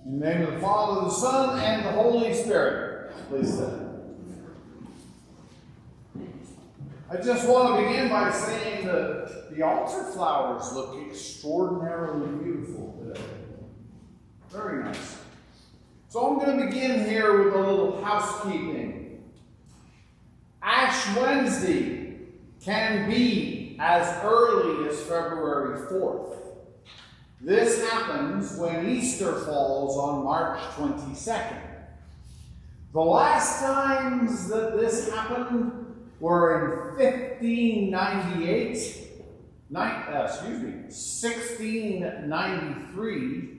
In the name of the Father, the Son, and the Holy Spirit. Please stand. I just want to begin by saying that the altar flowers look extraordinarily beautiful today. Very nice. So I'm going to begin here with a little housekeeping. Ash Wednesday can be as early as February 4th. This happens when Easter falls on March 22nd. The last times that this happened were in 1598, 1693,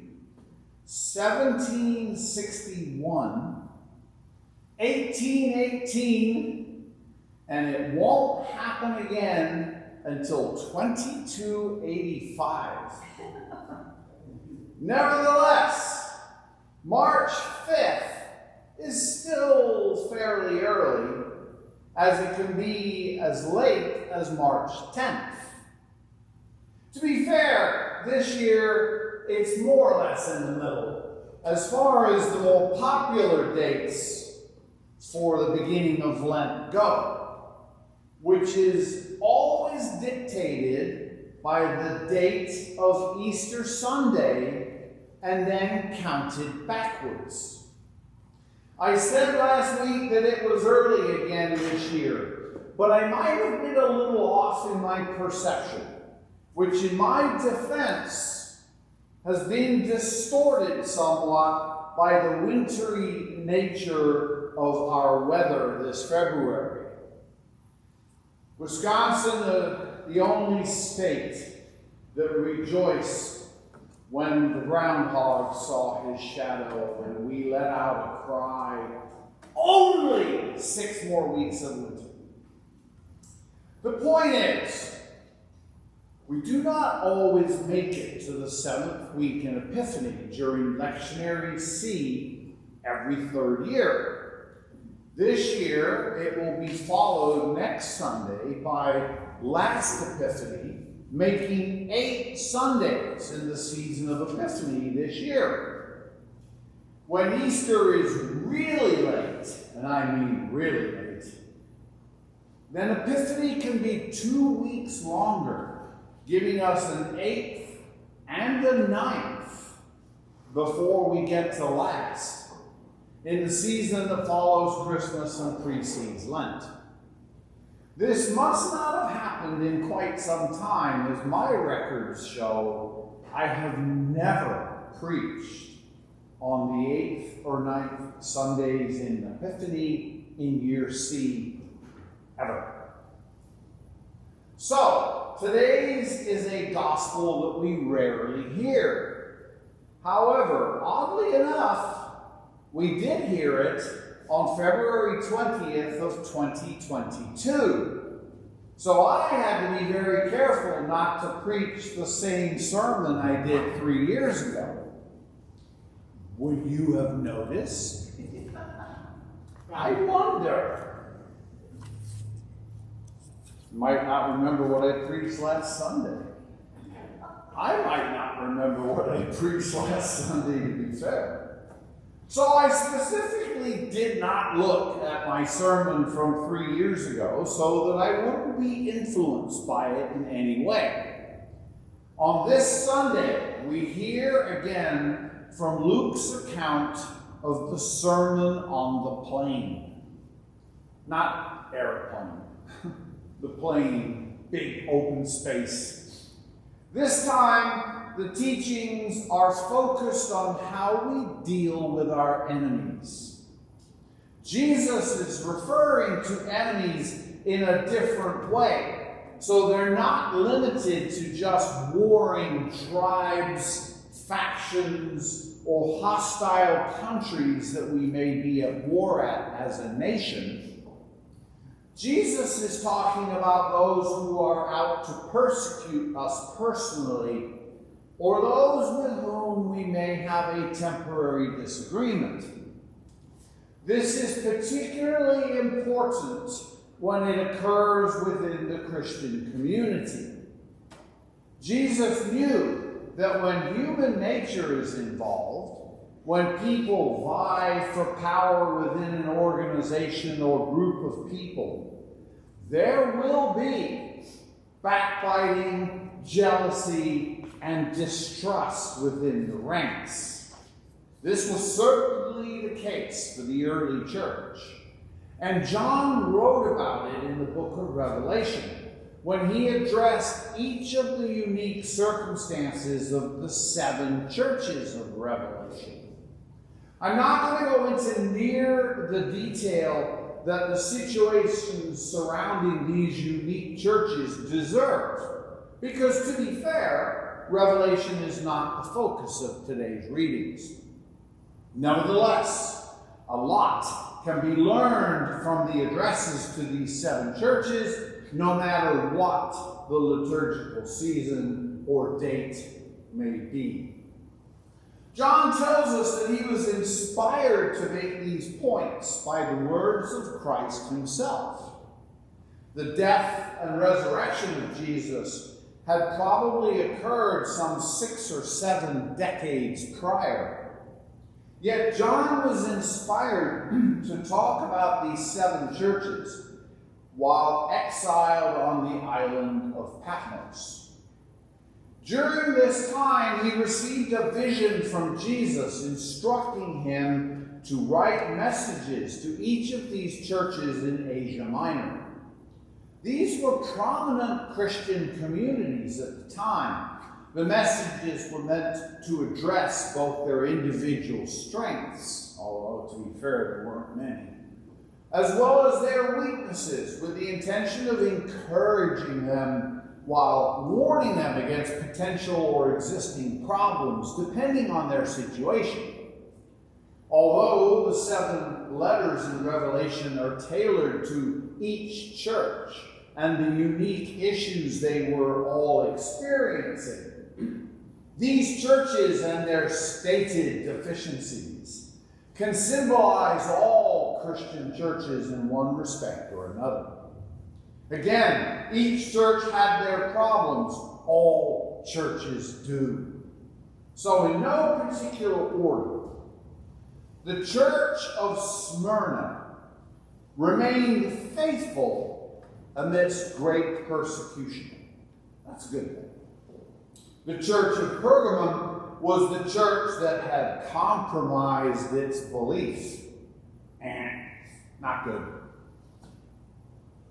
1761, 1818, and it won't happen again until 2285. Nevertheless, March 5th is still fairly early, as it can be as late as March 10th. To be fair, this year it's more or less in the middle, as far as the more popular dates for the beginning of Lent go, which is always dictated by the date of Easter Sunday and then counted backwards. I said last week that it was early again this year, but I might have been a little off in my perception, which in my defense has been distorted somewhat by the wintry nature of our weather this February. Wisconsin, the only state that rejoiced when the groundhog saw his shadow and we let out a cry, only 6 more weeks of winter. The point is, we do not always make it to the 7th week in Epiphany during Lectionary C every 3rd year. This year, it will be followed next Sunday by last Epiphany, making 8 Sundays in the season of Epiphany this year. When Easter is really late, and I mean really late, then Epiphany can be 2 weeks longer, giving us an 8th and a 9th before we get to last, in the season that follows Christmas and precedes Lent. This must not have happened in quite some time, as my records show I have never preached on the 8th or 9th Sundays in Epiphany in year C ever. So, today's is a gospel that we rarely hear. However, oddly enough, we did hear it on February 20th of 2022. So I had to be very careful not to preach the same sermon I did 3 years ago. Would you have noticed? I wonder. You might not remember what I preached last Sunday. I might not remember what I preached last Sunday, to be fair. So I specifically did not look at my sermon from 3 years ago so that I wouldn't be influenced by it in any way. On this Sunday, we hear again from Luke's account of the Sermon on the Plain. Not airplane, the plain, big open space. This time, the teachings are focused on how we deal with our enemies. Jesus is referring to enemies in a different way. So they're not limited to just warring tribes, factions, or hostile countries that we may be at war at as a nation. Jesus is talking about those who are out to persecute us personally, or those with whom we may have a temporary disagreement. This is particularly important when it occurs within the Christian community. Jesus knew that when human nature is involved, when people vie for power within an organization or group of people, there will be backbiting, jealousy, and distrust within the ranks. This was certainly the case for the early church. And John wrote about it in the book of Revelation when he addressed each of the unique circumstances of the 7 churches of Revelation. I'm not going to go into near the detail that the situations surrounding these unique churches deserve, because to be fair, Revelation is not the focus of today's readings. Nevertheless, a lot can be learned from the addresses to these 7 churches, no matter what the liturgical season or date may be. John tells us that he was inspired to make these points by the words of Christ himself. The death and resurrection of Jesus had probably occurred some 6 or 7 decades prior. Yet John was inspired to talk about these 7 churches while exiled on the island of Patmos. During this time, he received a vision from Jesus instructing him to write messages to each of these churches in Asia Minor. These were prominent Christian communities at the time. The messages were meant to address both their individual strengths, although to be fair, there weren't many, as well as their weaknesses, with the intention of encouraging them while warning them against potential or existing problems, depending on their situation. Although the 7 letters in Revelation are tailored to each church and the unique issues they were all experiencing, these churches and their stated deficiencies can symbolize all Christian churches in one respect or another. Again, each church had their problems. All churches do. So in no particular order, the church of Smyrna remained faithful amidst great persecution. That's a good thing. The church of Pergamum was the church that had compromised its beliefs. And not good.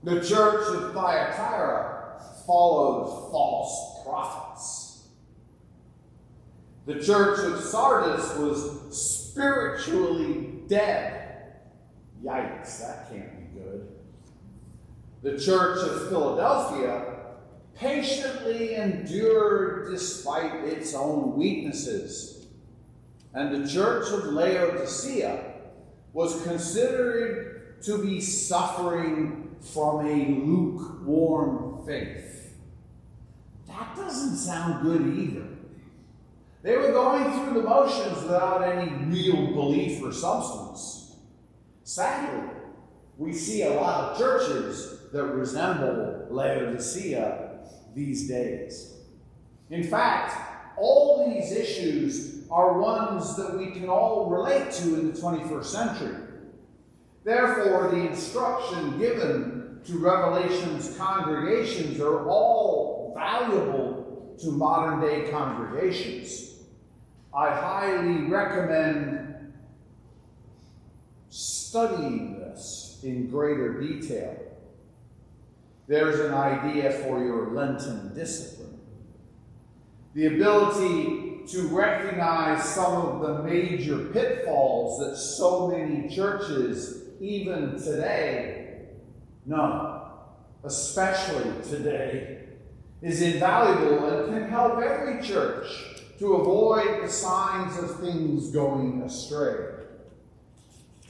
The church of Thyatira followed false prophets. The church of Sardis was spiritually dead. Yikes, that can't be good. The church of Philadelphia patiently endured despite its own weaknesses. And the church of Laodicea was considered to be suffering from a lukewarm faith. That doesn't sound good either. They were going through the motions without any real belief or substance. Sadly, we see a lot of churches that resemble Laodicea these days. In fact, all these issues are ones that we can all relate to in the 21st century. Therefore, the instruction given to Revelation's congregations are all valuable to modern-day congregations. I highly recommend studying this in greater detail. There's an idea for your Lenten discipline. The ability to recognize some of the major pitfalls that so many churches, even today, especially today, is invaluable and can help every church to avoid the signs of things going astray.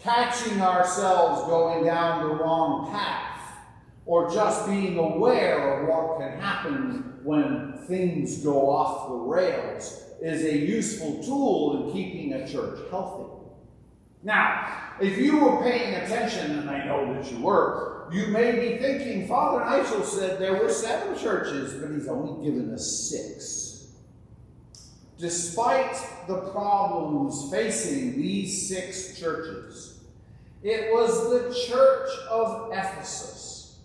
Catching ourselves going down the wrong path, or just being aware of what can happen when things go off the rails, is a useful tool in keeping a church healthy. Now, if you were paying attention, and I know that you were, you may be thinking, Father Nigel said there were 7 churches, but he's only given us 6. despite the problems facing these 6 churches, it was the church of Ephesus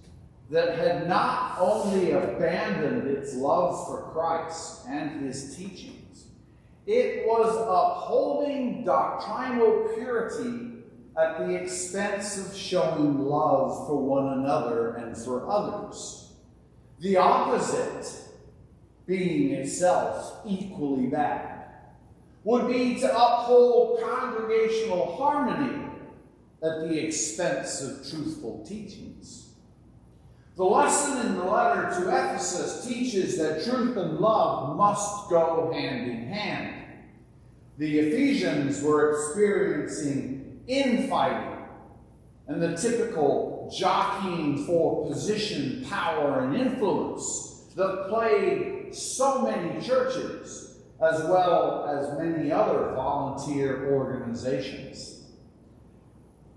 that had not only abandoned its love for Christ and his teachings, it was upholding doctrinal purity at the expense of showing love for one another and for others. The opposite, being itself equally bad, would be to uphold congregational harmony at the expense of truthful teachings. The lesson in the letter to Ephesus teaches that truth and love must go hand in hand. The Ephesians were experiencing infighting and the typical jockeying for position, power, and influence that plagued so many churches, as well as many other volunteer organizations.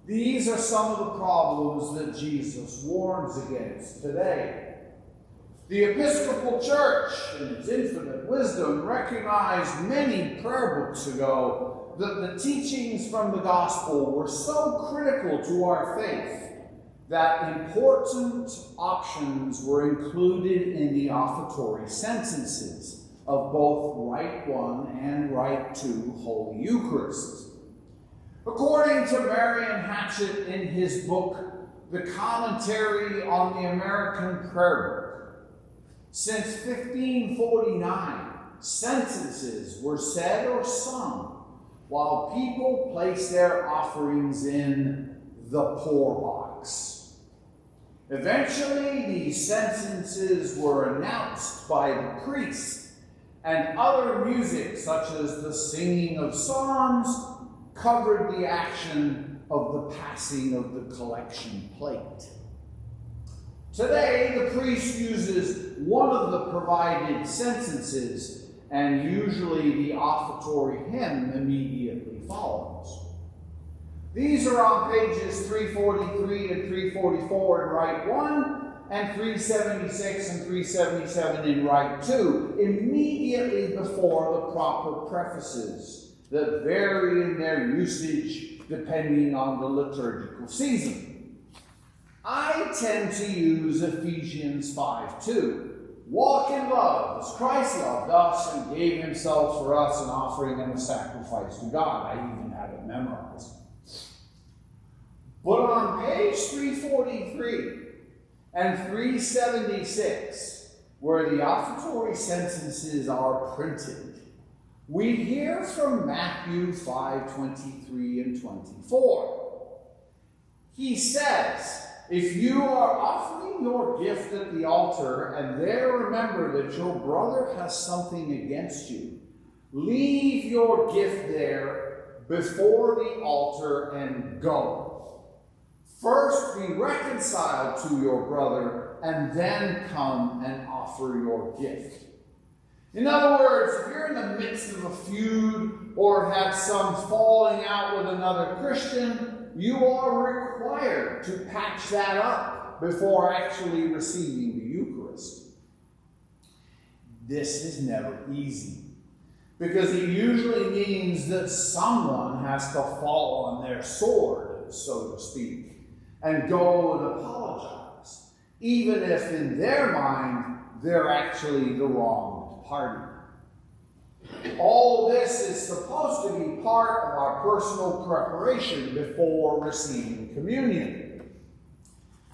These are some of the problems that Jesus warns against today. The Episcopal Church, in its infinite wisdom, recognized many prayer books ago that the teachings from the gospel were so critical to our faith that important options were included in the offertory sentences of both Rite 1 and Rite 2 Holy Eucharist. According to Marion Hatchett in his book, The Commentary on the American Prayer Book, since 1549, sentences were said or sung while people placed their offerings in the poor box. Eventually, these sentences were announced by the priest, and other music, such as the singing of psalms, covered the action of the passing of the collection plate. Today, the priest uses one of the provided sentences, and usually the offertory hymn immediately follows. These are on pages 343 and 344 in Rite 1, and 376 and 377 in Rite 2, immediately before the proper prefaces that vary in their usage depending on the liturgical season. I tend to use Ephesians 5:2. Walk in love as Christ loved us and gave himself for us, an offering and a sacrifice to God. I even have it memorized. But on page 343 and 376, where the offertory sentences are printed, we hear from Matthew 5:23 and 24. He says, if you are offering your gift at the altar and there remember that your brother has something against you, leave your gift there before the altar and go. First be reconciled to your brother and then come and offer your gift. In other words, if you're in the midst of a feud or have some falling out with another Christian, you are required to patch that up before actually receiving the Eucharist. This is never easy, because it usually means that someone has to fall on their sword, so to speak, and go and apologize, even if in their mind they're actually the wronged party. All this is supposed to be part of our personal preparation before receiving communion.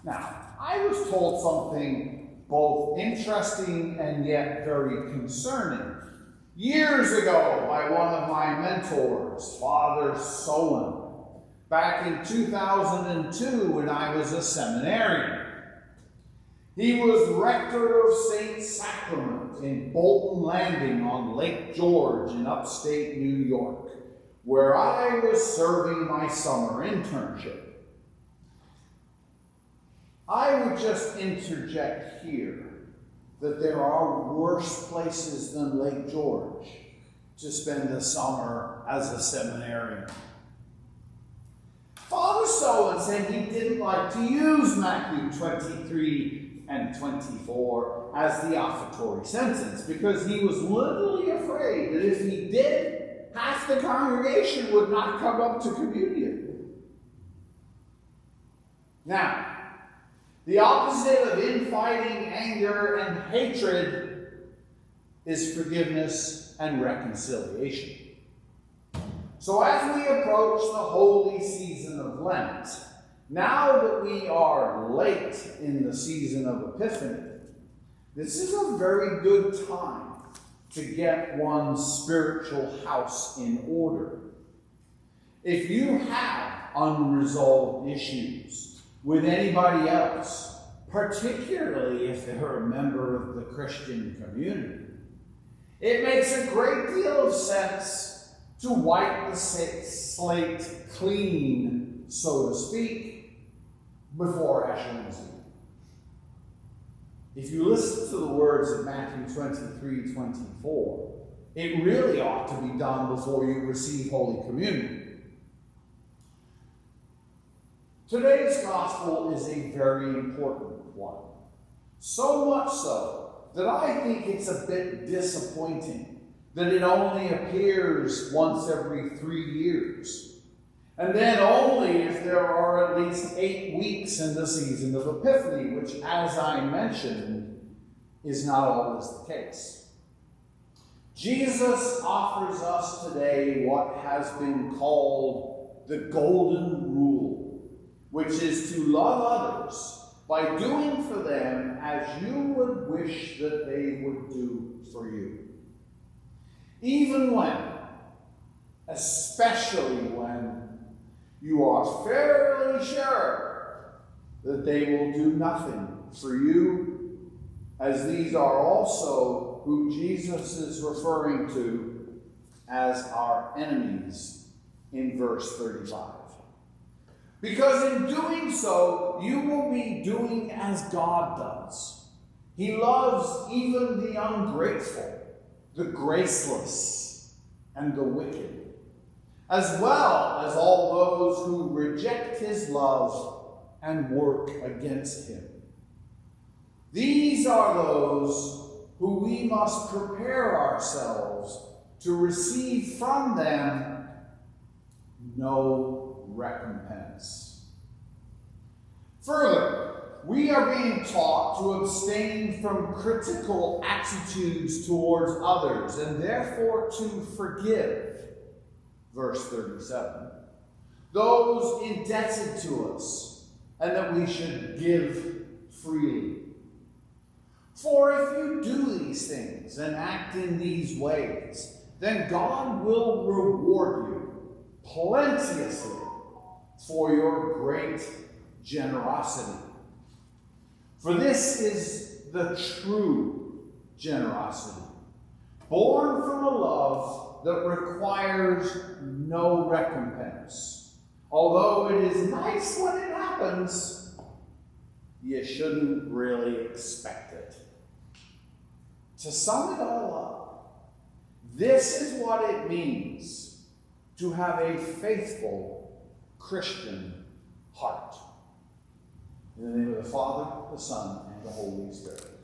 Now, I was told something both interesting and yet very concerning years ago by one of my mentors, Father Solon, back in 2002 when I was a seminarian. He was rector of St. Sacrament in Bolton Landing on Lake George in upstate New York, where I was serving my summer internship. I would just interject here that there are worse places than Lake George to spend the summer as a seminarian. Father Solon said he didn't like to use Matthew 23 and 24 as the offertory sentence, because he was literally afraid that if he did, half the congregation would not come up to communion. Now, the opposite of infighting, anger, and hatred is forgiveness and reconciliation. So as we approach the holy season of Lent, now that we are late in the season of Epiphany, this is a very good time to get one's spiritual house in order. If you have unresolved issues with anybody else, particularly if they're a member of the Christian community, it makes a great deal of sense to wipe the slate clean, so to speak, before Ash Wednesday. If you listen to the words of Matthew 23:24, it really ought to be done before you receive Holy Communion. Today's gospel is a very important one. So much so that I think it's a bit disappointing that it only appears once every 3 years. And then only if there are at least 8 weeks in the season of Epiphany, which, as I mentioned, is not always the case. Jesus offers us today what has been called the golden rule, which is to love others by doing for them as you would wish that they would do for you. Even when, especially when, you are fairly sure that they will do nothing for you, as these are also who Jesus is referring to as our enemies in verse 35. Because in doing so, you will be doing as God does. He loves even the ungrateful, the graceless, and the wicked, as well as all those who reject his love and work against him. These are those who we must prepare ourselves to receive from them no recompense. Further, we are being taught to abstain from critical attitudes towards others and therefore to forgive. Verse 37. Those indebted to us, and that we should give freely. For if you do these things and act in these ways, then God will reward you plenteously for your great generosity. For this is the true generosity, born from a love that requires no recompense. Although it is nice when it happens, you shouldn't really expect it. To sum it all up, this is what it means to have a faithful Christian heart. In the name of the Father, the Son, and the Holy Spirit.